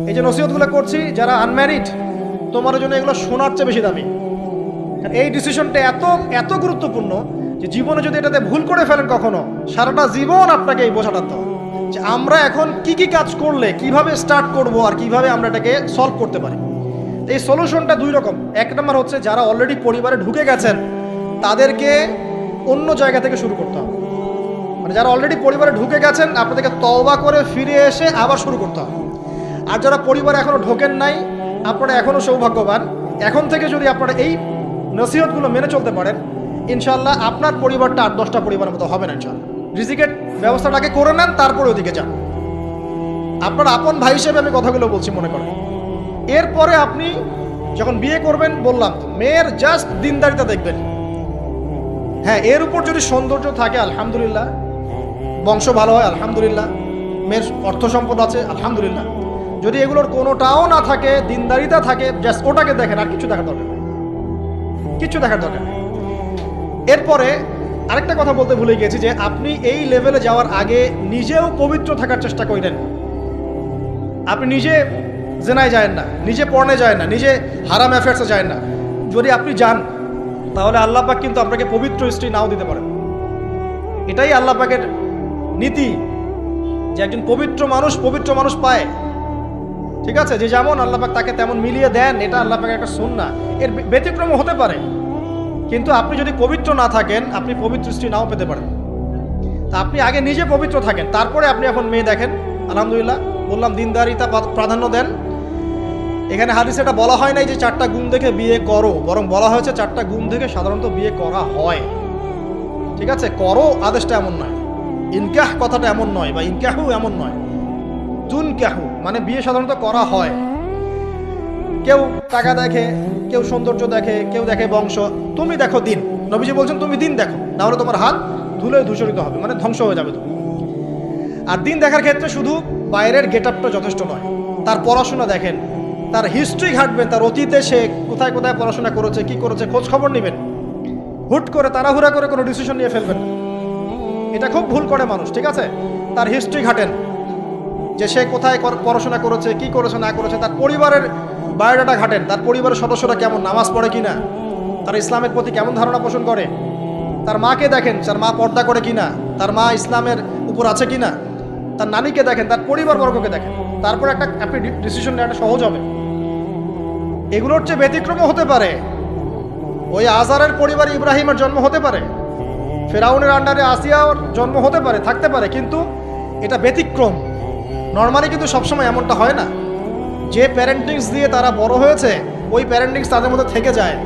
এই যে নসিহতগুলো করছি, যারা আনম্যারিড, তোমার জন্য এগুলো শোনার চেয়ে বেশি দামি। এই ডিসিশনটা এত এত গুরুত্বপূর্ণ যে জীবনে যদি এটাতে ভুল করে ফেলেন কখনো, সারাটা জীবন আপনাকে এই বোঝাটা দিতে হবে যে আমরা এখন কি কি কাজ করলে কিভাবে স্টার্ট করব আর কিভাবে আমরা এটাকে সলভ করতে পারি। এই সলিউশনটা দুই রকম। এক নম্বর হচ্ছে যারা অলরেডি পরিবারে ঢুকে গেছেন তাদেরকে অন্য জায়গা থেকে শুরু করতে হবে। মানে যারা অলরেডি পরিবারে ঢুকে গেছেন আপনাদেরকে তওবা করে ফিরে এসে আবার শুরু করতে হবে। আর যারা পরিবারে এখনও ঢোকেন নাই, আপনারা এখনও সৌভাগ্যবান। এখন থেকে যদি আপনারা এই নসিহতগুলো মেনে চলতে পারেন, ইনশাল্লাহ আপনার পরিবারটা 8-10টা পরিবারের মতো হবে না। ইনশাল্লাহ রিজিকের ব্যবস্থাটাকে করে নেন, তারপরে ওদিকে যান। আপনার আপন ভাই হিসেবে আমি কথাগুলো বলছি, মনে করেন। এরপরে আপনি যখন বিয়ে করবেন, বললাম তো, মেয়ের জাস্ট দিনদারিতা দেখবেন। হ্যাঁ, এর উপর যদি সৌন্দর্য থাকে আলহামদুলিল্লাহ, বংশ ভালো হয় আলহামদুলিল্লাহ, মেয়ের অর্থ সম্পদ আছে আলহামদুলিল্লাহ। যদি এগুলোর কোনোটাও না থাকে, দিনদারিতা থাকে, জাস্ট ওটাকে দেখেন, আর কিছু দেখার দরকার নেই, কিছু দেখার দরকার নেই। এরপরে আরেকটা কথা বলতে ভুলে গেছি যে আপনি এই লেভেলে যাওয়ার আগে নিজেও পবিত্র থাকার চেষ্টা করেন। আপনি নিজে জেনায় যায় না, নিজে পর্নে যায় না, নিজে হারাম অ্যাফেয়ার্সে যায় না। যদি আপনি যান তাহলে আল্লাহ পাক কিন্তু আপনাকে পবিত্র স্ত্রী নাও দিতে পারেন। এটাই আল্লাহ পাকের নীতি যে একজন পবিত্র মানুষ পায়। ঠিক আছে, যে যেমন আল্লাহ পাক তাকে তেমন মিলিয়ে দেন, এটা আল্লাহ পাকের একটা সুন্নাহ। এর ব্যতিক্রম হতে পারে, কিন্তু আপনি যদি পবিত্র না থাকেন আপনি পবিত্র স্ত্রী নাও পেতে পারেন। তা আপনি আগে নিজে পবিত্র থাকেন, তারপরে আপনি এখন মেয়ে দেখেন। আলহামদুলিল্লাহ, বললাম দিনদারিতা প্রাধান্য দেন। এখানে হাদিসে এটা বলা হয় নাই যে 4টা গুণ দেখে বিয়ে করো, বরং বলা হয়েছে 4টা গুণ দেখে সাধারণত বিয়ে করা হয়। ঠিক আছে, করো আদেশটা এমন নয়, ইনকাহ কথাটা এমন নয়, বা ইনকাহু এমন নয়, তুনকাহু মানে বিয়ে সাধারণত করা হয়। কেউ টাকা দেখে, কেউ সৌন্দর্য দেখে, কেউ দেখে বংশ। তুমি দেখো দিন। নবীজি বলছেন তুমি দিন দেখো, না হলে তোমার হাত ধুলে ধূসরিত হবে, মানে ধ্বংস হয়ে যাবে তুমি। আর দিন দেখার ক্ষেত্রে শুধু বাইরের গেট আপটা যথেষ্ট নয়, তার পড়াশোনা দেখেন, তার হিস্ট্রি ঘাটবেন, তার অতীতে সে কোথায় কোথায় পড়াশোনা করেছে, কি করেছে, খোঁজ খবর নেবেন। হুট করে তাড়াহুড়া করে কোনো ডিসিশন নিয়ে ফেলবেন না, এটা খুব ভুল করে মানুষ। ঠিক আছে, তার হিস্ট্রি ঘাটেন যে সে কোথায় পড়াশোনা করেছে, কি করেছে না করেছে। তার পরিবারের বায়োডাটা ঘাটেন, তার পরিবারের সদস্যরা কেমন, নামাজ পড়ে কিনা, তার ইসলামের প্রতি কেমন ধারণা পোষণ করে। তার মাকে দেখেন, তার মা পর্দা করে কিনা, তার মা ইসলামের উপর আছে কিনা। তার নানিকে দেখেন, তার পরিবারবর্গকে দেখেন, তারপর আপনি ডিসিশন নেওয়াটা সহজ হবে। এগুলোর চেয়ে ব্যতিক্রমও হতে পারে। ওই আজারের পরিবারে ইব্রাহিমের জন্ম হতে পারে, ফেরাউনের আন্ডারে আসিয়ার জন্ম হতে পারে, থাকতে পারে, কিন্তু এটা ব্যতিক্রম। নর্মালি কিন্তু সবসময় এমনটা হয় না। যে প্যারেন্টিংস দিয়ে তারা বড় হয়েছে, ওই প্যারেন্টিংস তাদের মধ্যে থেকে যায়।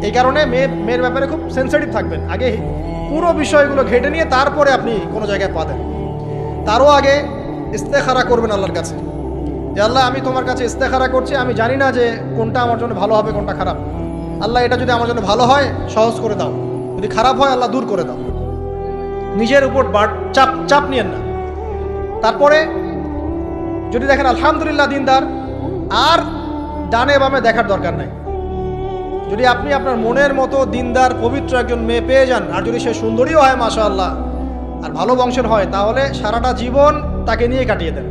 এই কারণে মেয়ের ব্যাপারে খুব সেন্সিটিভ থাকবেন। আগে পুরো বিষয়গুলো ঘেটে নিয়ে তারপরে আপনি কোনো জায়গায় পা দেন। তারও আগে ইস্তেখারা করবেন আল্লাহর কাছে, যে আল্লাহ আমি তোমার কাছে ইস্তেখারা করছি, আমি জানি না যে কোনটা আমার জন্য ভালো হবে, কোনটা খারাপ। আল্লাহ এটা যদি আমার জন্য ভালো হয় সহজ করে দাও, যদি খারাপ হয় আল্লাহ দূর করে দাও। নিজের উপর চাপ নিয়েন না। তারপরে যদি দেখেন আলহামদুলিল্লাহ দিনদার, আর ডানে বামে দেখার দরকার নাই। যদি আপনি আপনার মনের মতো দিনদার পবিত্র একজন মেয়ে পেয়ে যান, আর যদি সে সুন্দরীও হয় মাশাআল্লাহ, আর ভালো বংশের হয়, তাহলে সারাটা জীবন তাকে নিয়ে কাটিয়ে দেন,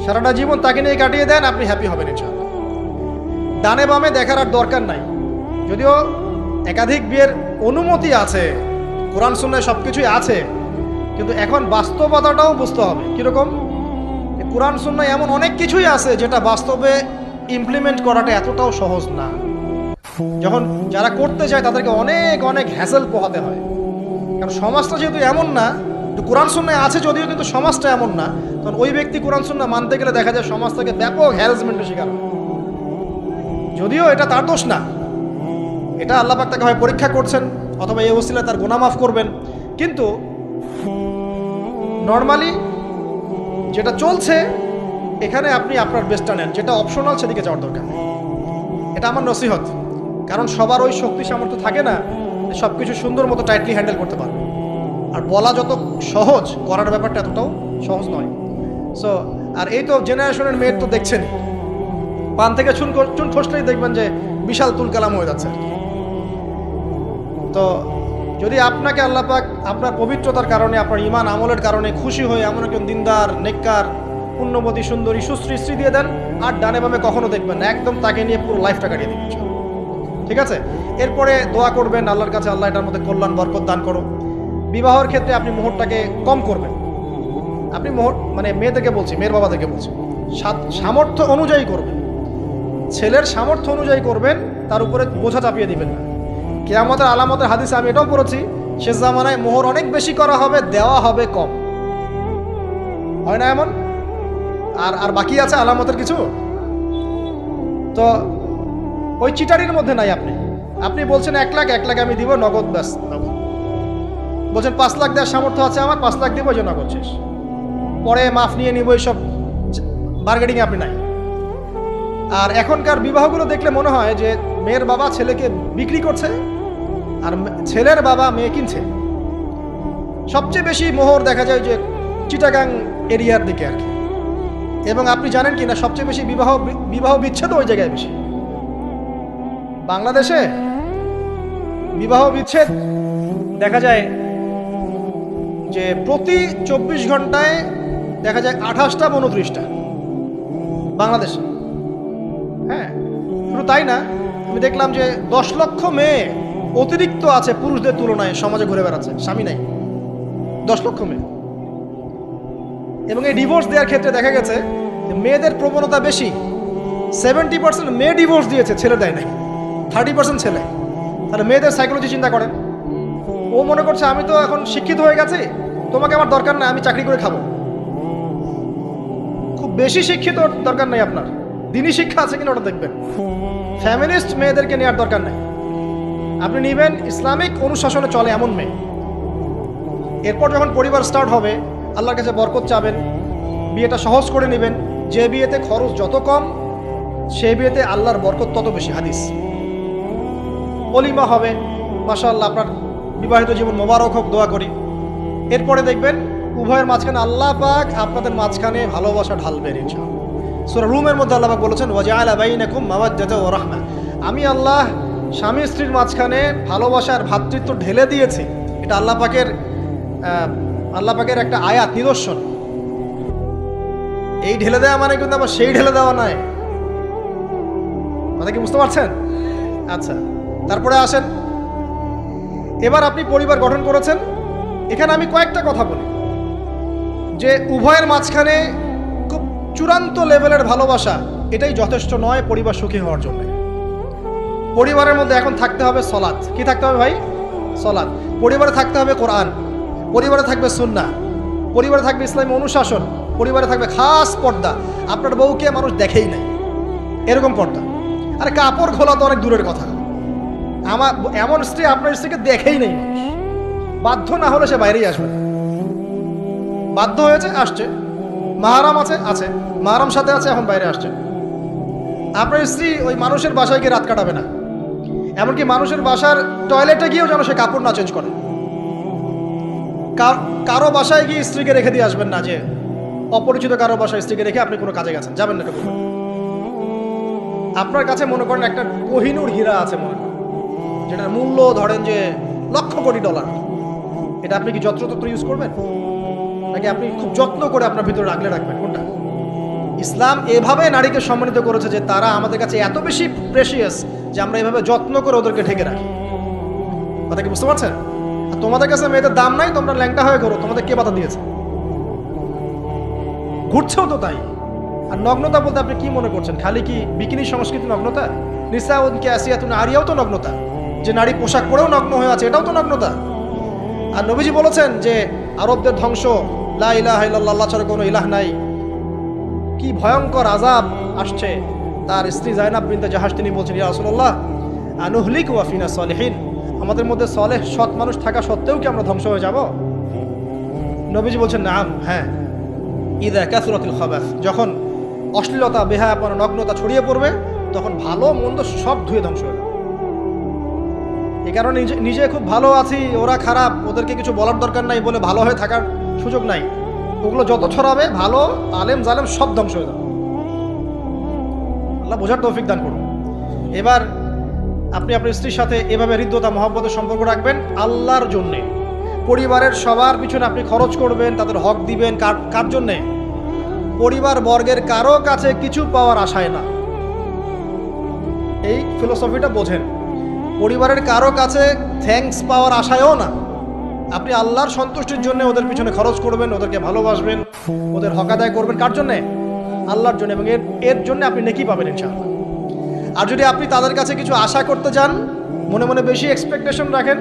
সারাটা জীবন তাকে নিয়ে কাটিয়ে দেন, আপনি হ্যাপি হবেন ইনশাআল্লাহ। ডানে বামে দেখার আর দরকার নাই। যদিও একাধিক বিয়ের অনুমতি আছে, কোরআন সুন্নাহয় সব কিছুই আছে, কিন্তু এখন বাস্তবতাটাও বুঝতে হবে। কীরকম? কোরআন সুন্নাহয় এমন অনেক কিছুই আছে যেটা বাস্তবে ইমপ্লিমেন্ট করাটা এতটাও সহজ না। যখন যারা করতে চায় তাদেরকে অনেক অনেক হ্যাসেল পোহাতে হয়, কারণ সমাজটা যেহেতু এমন না। কোরআন সুন্নাহয় আছে যদিও, কিন্তু সমাজটা এমন না। কারণ ওই ব্যক্তি কোরআন সুন্নাহ মানতে গেলে দেখা যায় সমাজ থেকে ব্যাপক হ্যারাসমেন্টের শিকার হয়। যদিও এটা তার দোষ না, এটা আল্লাহ পাক তাকে হয় পরীক্ষা করছেন, অথবা এই ওসিলায় তার গুনাহ মাফ করবেন। কিন্তু নর্মালি যেটা চলছে এখানে আপনি আপনার বেস্টটা নেন, যেটা অপশনাল সেদিকে যাওয়ার দরকার নেই। এটা আমার নসিহত। কারণ সবার ওই শক্তি সামর্থ্য থাকে না সব কিছু সুন্দর মতো টাইটলি হ্যান্ডেল করতে পারবে। আর বলা যত সহজ, করার ব্যাপারটা এতটাও সহজ নয়। সো আর এই তো জেনারেশনের মেয়ের তো দেখছেন, পান থেকে চুন খসলেই দেখবেন যে বিশাল তুল কালাম হয়ে যাচ্ছে। তো যদি আপনাকে আল্লাহ পাক আপনার পবিত্রতার কারণে, আপনার ঈমান আমলের কারণে খুশি হয়ে এমন একজন দিনদার, নেককার, পুণ্যবতী সুন্দরী সুশ্রী স্ত্রী দিয়ে দেন, আর ডানে বামে কখনো দেখবেন না, একদম তাকে নিয়ে পুরো লাইফটা কাটিয়ে দেবেন। ঠিক আছে? এরপরে দোয়া করবেন আল্লাহর কাছে, আল্লাহ এটার মধ্যে কল্যাণ বরকত দান করো। বিবাহের ক্ষেত্রে আপনি মোহরটাকে কম করবেন। আপনি মোহর মানে মেয়েদেরকে বলছি, মেয়ের বাবাদেরকে বলছি, সামর্থ্য অনুযায়ী করবেন, ছেলের সামর্থ্য অনুযায়ী করবেন, তার উপরে বোঝা চাপিয়ে দিবেন না। কিয়ামতের আলামতের হাদিসে আমি এটাও পড়েছি, শেষ জামানায় মোহর অনেক বেশি করা হবে, দেওয়া হবে কম। হয় না এমন? আর বাকি আছে আলামতের কিছু। তো ওই চিটারির মধ্যে নাই। আপনি বলছেন 1 লাখ আমি দিব নগদ, ব্যাস নগদ। বলছেন 5 লাখ দেওয়ার সামর্থ্য আছে আমার, 5 লাখ দিব, যে নগদ শেষ, পরে মাফ নিয়ে নিব, এইসব বার্গেনিং আপনি নাই। আর এখনকার বিবাহগুলো দেখলে মনে হয় যে মেয়ের বাবা ছেলেকে বিক্রি করছে আর ছেলের বাবা মেয়ে কিনছে। সবচেয়ে বেশি মোহর দেখা যায় যে চিটাগাং এরিয়ার দিকে আর কি। এবং আপনি জানেন কি না, সবচেয়ে বেশি বিবাহ বিচ্ছেদ ওই জায়গায় বেশি। বাংলাদেশে বিবাহ বিচ্ছেদ দেখা যায় যে প্রতি 24 ঘন্টায় দেখা যায় 28টা 29টা বাংলাদেশে। হ্যাঁ, শুধু তাই না, আমি দেখলাম যে 10 লক্ষ মেয়ে অতিরিক্ত আছে পুরুষদের তুলনায় সমাজে ঘুরে বেড়াচ্ছে, স্বামী নাই। 10 লক্ষ মেয়ে। এবং এই ডিভোর্স দেওয়ার ক্ষেত্রে দেখা গেছে মেয়েদের প্রবণতা বেশি। 70% মেয়ে ডিভোর্স দিয়েছে, ছেলে দেয় নাই, 30% ছেলে। তাহলে মেয়েদের সাইকোলজি চিন্তা করেন। ও মনে করছে আমি তো এখন শিক্ষিত হয়ে গেছি, তোমাকে আমার দরকার নাই, আমি চাকরি করে খাবো। খুব বেশি শিক্ষিত দরকার নাই আপনার, দিনী শিক্ষা আছে কিনা ওটা দেখবেন। ফ্যামিলিস্ট মেয়েদেরকে নেওয়ার দরকার নাই, আপনি নেবেন ইসলামিক অনুশাসনে চলে এমন মেয়ে। এরপর যখন পরিবার স্টার্ট হবে, আল্লাহর কাছে বরকত চাবেন, বিয়েটা সহজ করে নেবেন। যে বিয়েতে খরচ যত কম, সেই বিয়েতে আল্লাহর বরকত তত বেশি। হাদিস। অলিমা হবে, মাশাআল্লাহ, আপনার বিবাহিত জীবন মোবারক হোক, দোয়া করি। এরপরে দেখবেন উভয়ের মাঝখানে আল্লাহ পাক আপনাদের মাঝখানে ভালোবাসা ঢালবেন ইনশাআল্লাহ। সূরা রুমের মধ্যে আল্লাহ পাক বলেছেন, ওয়াজআলা বাইনাকুম মাওয়াদ্দাতাও ওয়া রাহমা। আমি আল্লাহ স্বামী স্ত্রীর মাঝখানে ভালোবাসার ভ্রাতৃত্ব ঢেলে দিয়েছি। এটা আল্লাহ পাকের একটা আয়াত, নিদর্শন। এই ঢেলে দেওয়া মানে কিন্তু আবার সেই ঢেলে দেওয়া নয়। কথা কি বুঝতে পারছেন? আচ্ছা, তারপরে আসেন, এবার আপনি পরিবার গঠন করেছেন। এখানে আমি কয়েকটা কথা বলি যে উভয়ের মাঝখানে খুব চূড়ান্ত লেভেলের ভালোবাসা এটাই যথেষ্ট নয় পরিবার সুখী হওয়ার জন্য। পরিবারের মধ্যে এখন থাকতে হবে সলাত। কি থাকতে হবে ভাই? সলাত। পরিবারে থাকতে হবে কোরআন, পরিবারে থাকবে সুন্নাহ, পরিবারে থাকবে ইসলামী অনুশাসন, পরিবারে থাকবে খাস পর্দা। আপনার বউকে মানুষ দেখেই নাই, এরকম পর্দা। আর কাপড় খোলা তো অনেক দূরের কথা। আমার এমন স্ত্রী আপনার স্ত্রীকে দেখেই নেই মানুষ, বাধ্য না হলে সে বাইরেই আসবে। বাধ্য হয়েছে, আসছে, মাহারাম আছে, মাহারাম সাথে আছে, এখন বাইরে আসছে। আপনার স্ত্রী ওই মানুষের বাসায় গিয়ে রাত কাটাবে না। এমনকি মানুষের বাসার টয়লেটে গিয়েও যেন সে কাপড় না চেঞ্জ করে। কারো বাসায় গিয়ে স্ত্রীকে রেখে দিয়ে আসবেন না, যে অপরিচিত কারো বাসায় স্ত্রীকে রেখে আপনি কোনো কাজে গেছেন, যাবেন না। এটা আপনার কাছে মনে করেন একটা কোহিনূর হীরা আছে, মনে করেন যেটার মূল্য ধরেন যে লক্ষ কোটি ডলার। এটা আপনি কি যত্রতত্র ইউজ করবেন, নাকি আপনি খুব যত্ন করে আপনার ভিতরে রাখলে রাখবেন? কোনটা? ইসলাম এভাবে নারীকে সম্মানিত করেছে যে তারা আমাদের কাছে এত বেশি প্রেশিয়াস যে আমরা এভাবে যত্ন করে ওদেরকে ঢেকে রাখি। কথা কি বুঝতে পারছেন? আর তোমাদের কাছে মেয়েদের দাম নাই, তোমরা ল্যাংটা হয়ে করো, তোমাদের কে বাধা দিয়েছে? ঘুরছেও তো তাই। আর নগ্নতা বলতে আপনি কি মনে করছেন? খালি কি বিকিনি সংস্কৃতি নগ্নতা? নিসাউন কাসিয়াতুন আরিয়াও তো নগ্নতা, যে নারী পোশাক পরেও নগ্ন হয়ে আছে, এটাও তো নগ্নতা। আর নবীজি বলেছেন যে আরবদের ধ্বংস, লা ইলাহা ইল্লাল্লাহ, আল্লাহ ছাড়া কোনো ইলাহ নাই। কি ভয়ঙ্কর আযাব আসছে। তার স্ত্রী জায়নাব বিনতে জাহাশ তিনি বলছেন, ইয়া রাসূলুল্লাহ আনুহলিক ওয়া ফিনা সালিহিন, আমাদের মধ্যে সলেহ সৎ মানুষ থাকা সত্ত্বেও কি আমরা ধ্বংস হয়ে যাব? নবীজি বলছেন, নাম, হ্যাঁ। ইযা কাসুরাতুল খাবাস, যখন অশ্লীলতা, বেহায়াপনা, নগ্নতা ছড়িয়ে পড়বে, তখন ভালো মন্দ সব ধুয়ে ধ্বংস হয়ে যাবে। এই কারণে নিজে খুব ভালো আছি, ওরা খারাপ, ওদেরকে কিছু বলার দরকার নাই বলে ভালো হয়ে থাকার সুযোগ নাই। ওগুলো যত ছড়াবে, ভালো আলেম জালেম সব ধ্বংস হয়ে যাবে। আল্লাহ বোঝার তৌফিক দান করুন। এবার আপনি আপনার স্ত্রীর সাথে এভাবে হৃদ্যতা মহব্বতের সম্পর্ক রাখবেন আল্লাহর জন্যে। পরিবারের সবার পিছনে আপনি খরচ করবেন, তাদের হক দিবেন। কার জন্যে? পরিবার বর্গের কারো কাছে কিছু পাওয়ার আশায় না। এই ফিলোসফিটা বোঝেন। পরিবারের কারো কাছে থ্যাঙ্কস পাওয়ার আশায়ও না। আপনি আল্লাহর সন্তুষ্টির জন্য ওদের পিছনে খরচ করবেন, ওদেরকে ভালোবাসবেন, ওদের হক আদায় করবেন। কার জন্যে? আল্লাহর জন্য। এবং এর জন্য আপনি নেকি পাবেন ইনশাআল্লাহ। আর যদি আপনি তাদের কাছে কিছু আশা করতে যান, মনে মনে বেশি এক্সপেকটেশন রাখেন,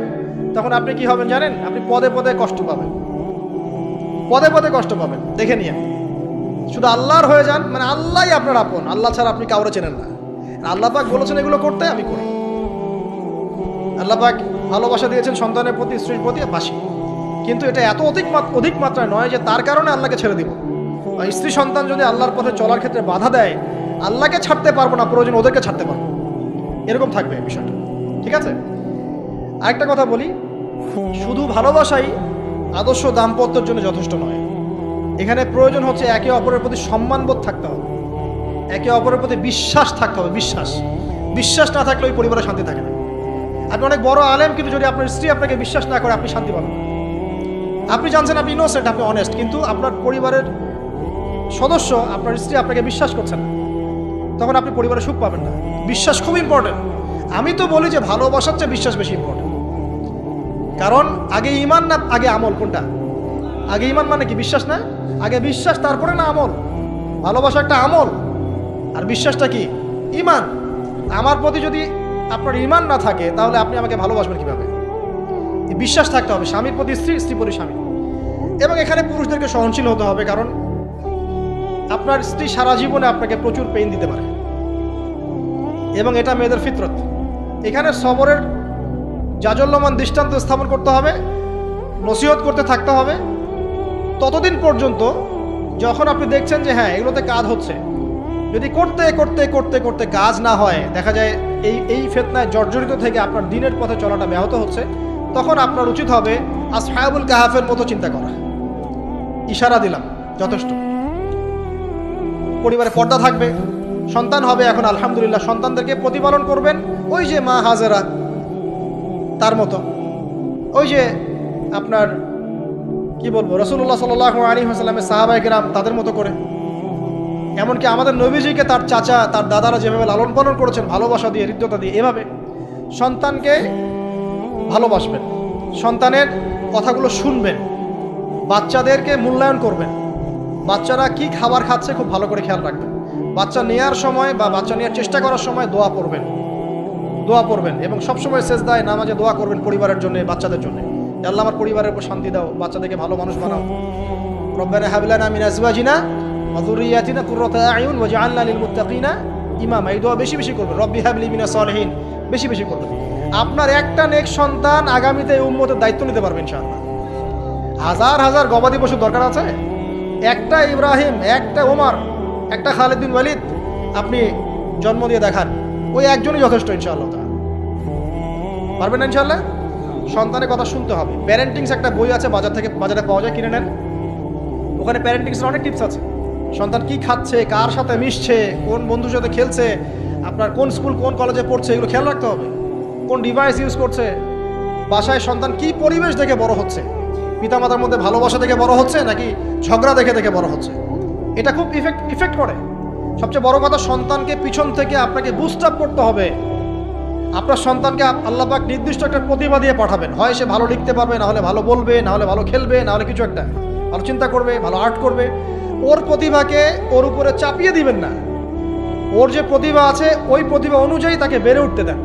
তখন আপনি কি হবেন জানেন? আপনি পদে পদে কষ্ট পাবেন, পদে পদে কষ্ট পাবেন। দেখে নিয়ে শুধু আল্লাহর হয়ে যান, মানে আল্লাহই আপনার আপন, আল্লাহ ছাড়া আপনি কাউরে চেনেন না। আল্লাহ পাক বলেছেন এগুলো করতে, আমি করি। আল্লাহ পাক ভালোবাসা দিয়েছেন সন্তানের প্রতি, স্ত্রীর প্রতি, বাসি। কিন্তু এটা এত অধিক মাত্রায় নয় যে তার কারণে আল্লাহকে ছেড়ে দিব। স্ত্রী সন্তান যদি আল্লাহর পথে চলার ক্ষেত্রে বাধা দেয়, আল্লাহকে ছাড়তে পারবো না, প্রয়োজন ওদেরকে ছাড়তে পারবো, এরকম থাকবে বিষয়টা। ঠিক আছে? আরেকটা কথা বলি, শুধু ভালোবাসাই আদর্শ দাম্পত্যের জন্য যথেষ্ট নয়। এখানে প্রয়োজন হচ্ছে একে অপরের প্রতি সম্মানবোধ থাকতে হবে, একে অপরের প্রতি বিশ্বাস থাকতে হবে। বিশ্বাস না থাকলে ওই পরিবারে শান্তি থাকে না। আপনি অনেক বড় আলেম, কিন্তু যদি আপনার স্ত্রী আপনাকে বিশ্বাস না করে, আপনি শান্তি পাবেন না। আপনি জানছেন আপনি ইনোসেন্ট, আপনি অনেস্ট, কিন্তু আপনার পরিবারের সদস্য, আপনার স্ত্রী আপনাকে বিশ্বাস করছে না, তখন আপনি পরিবারে সুখ পাবেন না। বিশ্বাস খুব ইম্পর্টেন্ট। আমি তো বলি যে ভালোবাসার চেয়ে বিশ্বাস বেশি ইম্পর্টেন্ট। কারণ আগে ইমান না আগে আমল? কোনটা আগে? ইমান মানে কি? বিশ্বাস না? আগে বিশ্বাস, তারপরে না আমল? ভালোবাসা একটা আমল, আর বিশ্বাসটা কি? ইমান। আমার প্রতি যদি আপনার ইমান না থাকে, তাহলে আপনি আমাকে ভালোবাসবেন কিভাবে? বিশ্বাস থাকতে হবে, স্বামীর প্রতি স্ত্রী, স্ত্রী প্রতি স্বামী। এবং এখানে পুরুষদেরকে সহনশীল হতে হবে, কারণ আপনার স্ত্রী সারা জীবনে আপনাকে প্রচুর পেইন দিতে পারে, এবং এটা মেয়েদের ফিতরত। এখানে সবরের জাজল্যমান দৃষ্টান্ত স্থাপন করতে হবে, নসিহত করতে থাকতে হবে ততদিন পর্যন্ত যখন আপনি দেখছেন যে হ্যাঁ এগুলোতে কাজ হচ্ছে। যদি করতে করতে করতে করতে কাজ না হয়, দেখা যায় এই ফিতনায় জর্জরিত থেকে আপনার দিনের পথে চলাটা ব্যাহত হচ্ছে, তখন আপনার উচিত হবে আসহাবুল কাহাফের মতো চিন্তা করা। ইশারা দিলাম, যথেষ্ট। পরিবারে পর্দা থাকবে, সন্তান হবে, এখন আলহামদুলিল্লাহ সন্তানদেরকে প্রতিপালন করবেন ওই যে মা হাজেরা তার মতো, ওই যে আপনার কি বলবো, রাসূলুল্লাহ সাল্লাল্লাহু আলাইহি ওয়াসাল্লামের সাহাবায়ে কেরাম তাদের মতো করে। এমনকি আমাদের নবীজিকে তার চাচা, তার দাদারা যেভাবে লালন পালন করেছেন ভালোবাসা দিয়ে, হৃদ্যতা দিয়ে, এভাবে সন্তানকে ভালোবাসবেন, সন্তানের কথাগুলো শুনবেন, বাচ্চাদেরকে মূল্যায়ন করবেন। বাচ্চারা কি খাবার খাচ্ছে খুব ভালো করে খেয়াল রাখবেন। বাচ্চা নেওয়ার সময় বা বাচ্চা নেওয়ার চেষ্টা করার সময় দোয়া পড়বেন এবং সবসময় সেজদায় নামাজে দোয়া করবেন পরিবারের জন্য, বাচ্চাদের জন্য। আল্লাহ আমার পরিবারের উপর শান্তি দাও, বাচ্চাদেরকে ভালো মানুষ বানাও। রব্বানা হাব লানা মিন আজওয়াজিনা ওয়া যুররিয়াতিনা কুররাতা আয়ুন ওয়াজআলনা লিল মুত্তাকিনা ইমামা। এই দোয়া বেশি বেশি করবেন। রব্বি হাব লি মিনাস সালিহিন বেশি বেশি করবেন। আপনার একটা নেক সন্তান আগামীতে এই উম্মতের দায়িত্ব নিতে পারবে ইনশাআল্লাহ। হাজার হাজার গবাদি পশুর দরকার আছে? একটা ইব্রাহিম, একটা ওমর, একটা খালিদ বিন ওয়ালিদ আপনি জন্ম দিয়ে দেখান, ওই একজনই যথেষ্ট ইনশাআল্লাহ। পারবেন না ইনশাআল্লাহ? সন্তানের কথা শুনতে হবে। প্যারেন্টিংস একটা বই আছে, বাজারে পাওয়া যায়, কিনে নেন। ওখানে প্যারেন্টিংসের অনেক টিপস আছে। সন্তান কি খাচ্ছে, কার সাথে মিশছে, কোন বন্ধুর সাথে খেলছে, আপনার কোন স্কুল কোন কলেজে পড়ছে, এগুলো খেয়াল রাখতে হবে। কোন ডিভাইস ইউজ করছে, বাসায় সন্তান কি পরিবেশ দেখে বড় হচ্ছে, পিতামাতার মধ্যে ভালোবাসা দেখে বড় হচ্ছে নাকি ঝগড়া দেখে দেখে বড় হচ্ছে, এটা খুব ইফেক্ট করে। সবচেয়ে বড় কথা, সন্তানকে পিছন থেকে আপনাকে বুস্ট আপ করতে হবে। আপনার সন্তানকে আল্লাহ পাক নির্দিষ্ট একটা প্রতিভা দিয়ে পাঠাবেন। হয় সে ভালো লিখতে পারবে, না হলে ভালো বলবে, না হলে ভালো খেলবে, না হলে কিছু একটা ভালো চিন্তা করবে, ভালো আর্ট করবে। ওর প্রতিভাকে ওর উপরে চাপিয়ে দিবেন না। ওর যে প্রতিভা আছে ওই প্রতিভা অনুযায়ী তাকে বেড়ে উঠতে দেন।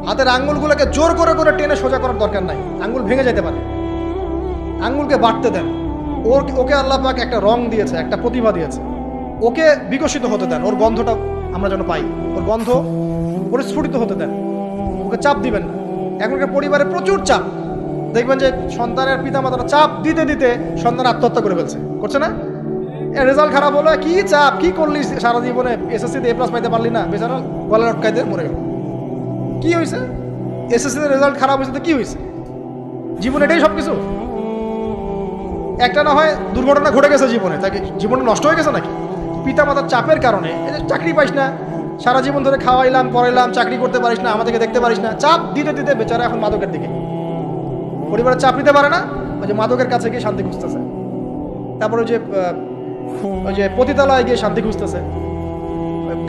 হাতের আঙ্গুলগুলোকে জোর করে করে টেনে সোজা করার দরকার নাই, আঙ্গুল ভেঙে যেতে পারে। আঙ্গুলকে বাড়তে দেন। ওকে আল্লাহ পাক একটা রং দিয়েছে, একটা প্রতিভা দিয়েছে, ওকে বিকশিত হতে দেন। ওর গন্ধটা আমরা যেন পাই, ওর গন্ধ পরিস্ফুটিত হতে দেন। ওকে চাপ দিবেন না। এখনকার পরিবারে প্রচুর চাপ, দেখবেন যে সন্তানের পিতামাতারা চাপ দিতে দিতে সন্তান আত্মহত্যা করে ফেলছে, করছে না? রেজাল্ট খারাপ হলো, কি চাপ, কি করলি সারা জীবনে, এসএসসিতে এ প্লাস পাইতে পারলি না, বেচারা গলা লটকাইতে মরে গেল। কি হয়েছে? এসএসসিতে রেজাল্ট খারাপ হয়েছে তো কি হয়েছে? জীবন এটাই সব কিছু? একটা না হয় দুর্ঘটনা ঘটে গেছে জীবনে, তাকে জীবনটা নষ্ট হয়ে গেছে নাকি? পিতামাতার চাপের কারণে চাকরি পাইস না, সারা জীবন ধরে খাওয়াইলাম পড়াইলাম, চাকরি করতে পারিস না, আমাদেরকে দেখতে পারিস না, চাপ দিতে দিতে বেচারা এখন মাদকের দিকে। পরিবারের চাপ নিতে পারে না, ওই যে মাদকের কাছে গিয়ে শান্তি খুঁজতেছে। তারপরে যে ওই যে পতিতালয়ে গিয়ে শান্তি খুঁজতেছে,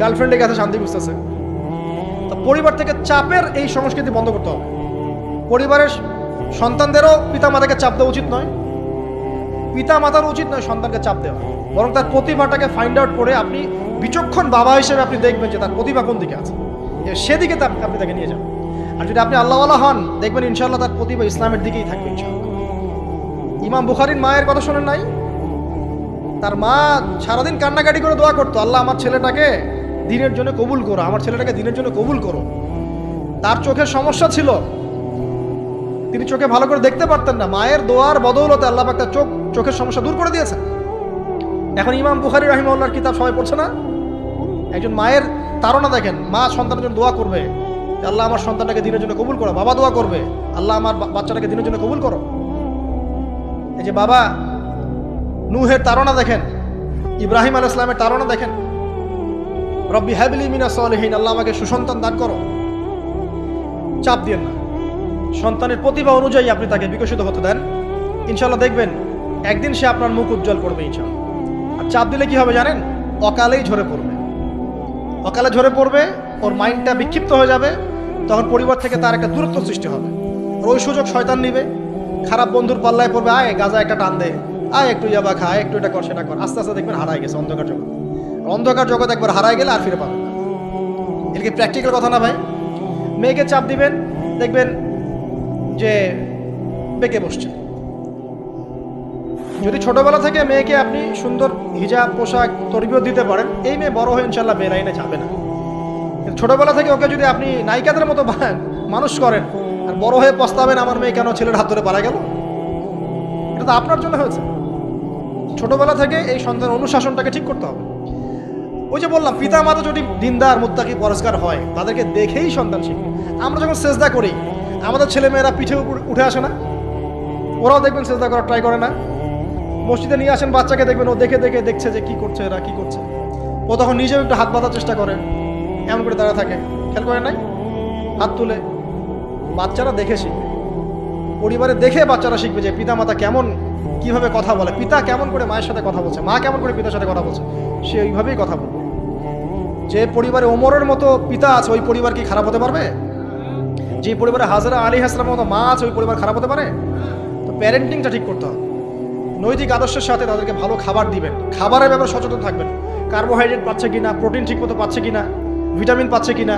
গার্লফ্রেন্ডের কাছে শান্তি খুঁজতেছে। তো পরিবার থেকে চাপের এই সংস্কৃতি বন্ধ করতে হবে। পরিবারের সন্তানদেরও পিতা মাতাকে চাপ দেওয়া উচিত নয়, পিতা মাতার উচিত নয় সন্তানকে চাপ দেওয়া, বরং তার প্রতিভাটাকে ফাইন্ড আউট করে আপনি বিচক্ষণ বাবা হিসেবে আপনি দেখবেন যে তার প্রতিভা কোন দিকে আছে, সেদিকে আপনি তাকে নিয়ে যাবেন। আর যদি আপনি আল্লাহওয়ালা হন, দেখবেন ইনশাআল্লাহ তার প্রতিভা ইসলামের দিকেই থাকবে ইনশাআল্লাহ। ইমাম বুখারীর মায়ের কথা শোনেন নাই? তার মা সারাদিন কান্নাকাটি করে দোয়া করতো, আল্লাহ আমার ছেলেটাকে দিনের জন্য কবুল করো, আমার ছেলেটাকে দিনের জন্য কবুল করো। তার চোখের সমস্যা ছিল, তিনি চোখে ভালো করে দেখতে পারতেন না, মায়ের দোয়ার বদৌলতে আল্লাহ পাক তার চোখের সমস্যা দূর করে দিয়েছেন। এখন ইমাম বুখারী রাহিমাহুল্লাহর কিতাব সবাই পড়ছে না? একজন মায়ের তাড়না দেখেন, মা সন্তানের জন্য দোয়া করবে, আল্লাহ আমার সন্তানটাকে দিনের জন্য কবুল করো। বাবা দোয়া করবে, আল্লাহ আমার বাচ্চাটাকে দিনের জন্য কবুল করো। এই যে বাবা নূহের তাড়না দেখেন, ইব্রাহিম আলাইহিস সালামের তাড়না দেখেন, রব্বি হাবলি মিনাস সালিহিন, আল্লাহ আমাকে সুসন্তান দান করো। চাপ দিয়েন না, সন্তানের প্রতিভা অনুযায়ী আপনি তাকে বিকশিত হতে দেন, ইনশাআল্লাহ দেখবেন একদিন সে আপনার মুখ উজ্জ্বল করবে ইনশাআল্লাহ। আর চাপ দিলে কি হবে জানেন? অকালেই ঝরে পড়বে, অকালে ঝরে পড়বে, ওর মাইন্ডটা বিক্ষিপ্ত হয়ে যাবে, তখন পরিবার থেকে তার একটা দূরত্ব সৃষ্টি হবে। আর ওই সুযোগ শয়তান নিবে, খারাপ বন্ধুর পাল্লায় পড়বে, আয় গাজা একটা টান দে, আয় একটু ইয়াবা খা, একটু এটা কর সেটা কর, আস্তে আস্তে দেখবেন হারায় গেছে অন্ধকার জগৎ। অন্ধকার জগৎ একবার হারায় গেলে আর ফিরে পাবেন না। এটা কি প্র্যাকটিক্যাল কথা না ভাই? মেয়েকে চাপ দিবেন, দেখবেন যে বেঁকে বসছে। যদি ছোটবেলা থেকে মেয়েকে আপনি সুন্দর হিজাব পোশাক তরবিয়ত দিতে পারেন, এই মেয়ে বড় হয়ে ইনশাআল্লাহ বেলাইনে যাবে না। কিন্তু ছোটবেলা থেকে ওকে যদি আপনি নায়িকাদের মতো মানুষ করেন, আর বড় হয়ে পস্তাবেন আমার মেয়ে কেন ছেলের হাত ধরে পালা গেল, এটা তো আপনার জন্য হয়েছে। ছোটবেলা থেকে এই সন্তান অনুশাসনটাকে ঠিক করতে হবে। ওই যে বললাম, পিতা মাতা যদি দিনদার মুত্তাকি পরিষ্কার হয়, তাদেরকে দেখেই সন্তান শিখবে। আমরা যখন সেজদা করি, আমাদের ছেলে মেয়েরা পিঠে উঠে আসে না? ওরাও দেখবেন সেজদা করার ট্রাই করে না? মসজিদে নিয়ে আসেন বাচ্চাকে, দেখবেন ও দেখে দেখে দেখছে যে কি করছে এরা, কি করছে। ও তখন নিজেও একটু হাত বাঁধার চেষ্টা করে, এমন করে দাঁড়া থাকে, খেয়াল করে নাই? হাত তুলে। বাচ্চারা দেখে শিখবে, পরিবারে দেখে বাচ্চারা শিখবে যে পিতা মাতা কেমন, কিভাবে কথা বলে, পিতা কেমন করে মায়ের সাথে কথা বলছে, মা কেমন করে পিতার সাথে কথা বলছে, সে ওইভাবেই কথা বলবে। যে পরিবারে ওমরের মতো পিতা আছে, ওই পরিবার কি খারাপ হতে পারবে? যে পরিবারে হাজরা আলাইহিস সালামের মতো মা আছে, ওই পরিবার খারাপ হতে পারে? তো প্যারেন্টিংটা ঠিক করতে হবে। নৈতিক আদর্শের সাথে তাদেরকে ভালো খাবার দিবেন, খাবারের ব্যাপারে সচেতন থাকবেন, কার্বোহাইড্রেট পাচ্ছে কিনা, প্রোটিন ঠিকমতো পাচ্ছে কিনা, ভিটামিন পাচ্ছে কিনা,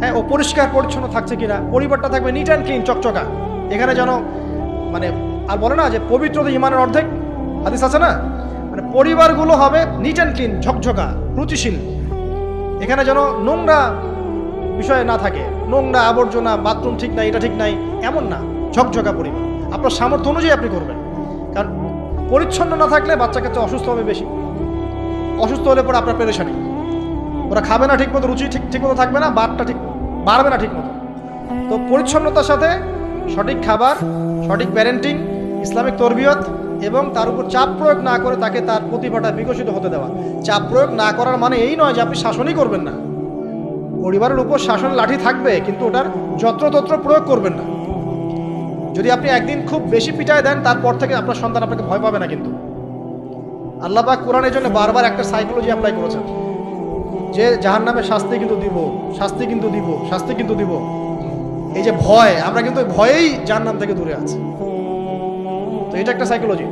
হ্যাঁ ও পরিষ্কার পরিচ্ছন্ন থাকছে কিনা, পরিবারটা থাকবে নিট অ্যান্ড ক্লিন, চকচকা। এখানে যেন মানে আর বলে না যে পবিত্রতা ইমানের অর্ধেক, হাদিস আছে না? মানে পরিবারগুলো হবে নিট অ্যান্ড ক্লিন, ঝকঝকা, রুচিশীল। এখানে যেন নোংরা বিষয় না থাকে, নোংরা আবর্জনা, বাথরুম ঠিক নাই, এটা ঠিক নাই, এমন না, ঝকঝকা পরিবার। আপনার সামর্থ্য অনুযায়ী আপনি করবেন, কারণ পরিচ্ছন্ন না থাকলে বাচ্চা কাচ্চা অসুস্থ হবে বেশি। অসুস্থ হলে পরে আপনার পেরেশানি, ওরা খাবে না ঠিক মতো, রুচি ঠিক মতো থাকবে না, বাতটা ঠিক বাড়বে না ঠিক মতো। তো পরিচ্ছন্নতার সাথে সঠিক খাবার, সঠিক প্যারেন্টিং, ইসলামিক তরবিয়ত এবং তার উপর চাপ প্রয়োগ না করে তাকে তার প্রতিভাটা বিকশিত হতে দেওয়া। চাপ প্রয়োগ না করার মানে এই নয় যে আপনি শাসনই করবেন না। পরিবারের উপর শাসন লাঠি থাকবে, কিন্তু ওটার যত্রতত্র প্রয়োগ করবেন না। যদি আপনি একদিন খুব বেশি পিটায় দেন, তারপর থেকে আপনার সন্তান আপনাকে ভয় পাবে না। কিন্তু আল্লাহ পাক কোরআনের জন্য বারবার একটা সাইকোলজি অ্যাপ্লাই করেছেন যে জাহান্নামে শাস্তি কিন্তু দিব, শাস্তি কিন্তু দিব, শাস্তি কিন্তু দিব। এই যে ভয়, আমরা কিন্তু ভয়েই জাহান্নাম থেকে দূরে আছি। তো এটা একটা সাইকোলজি।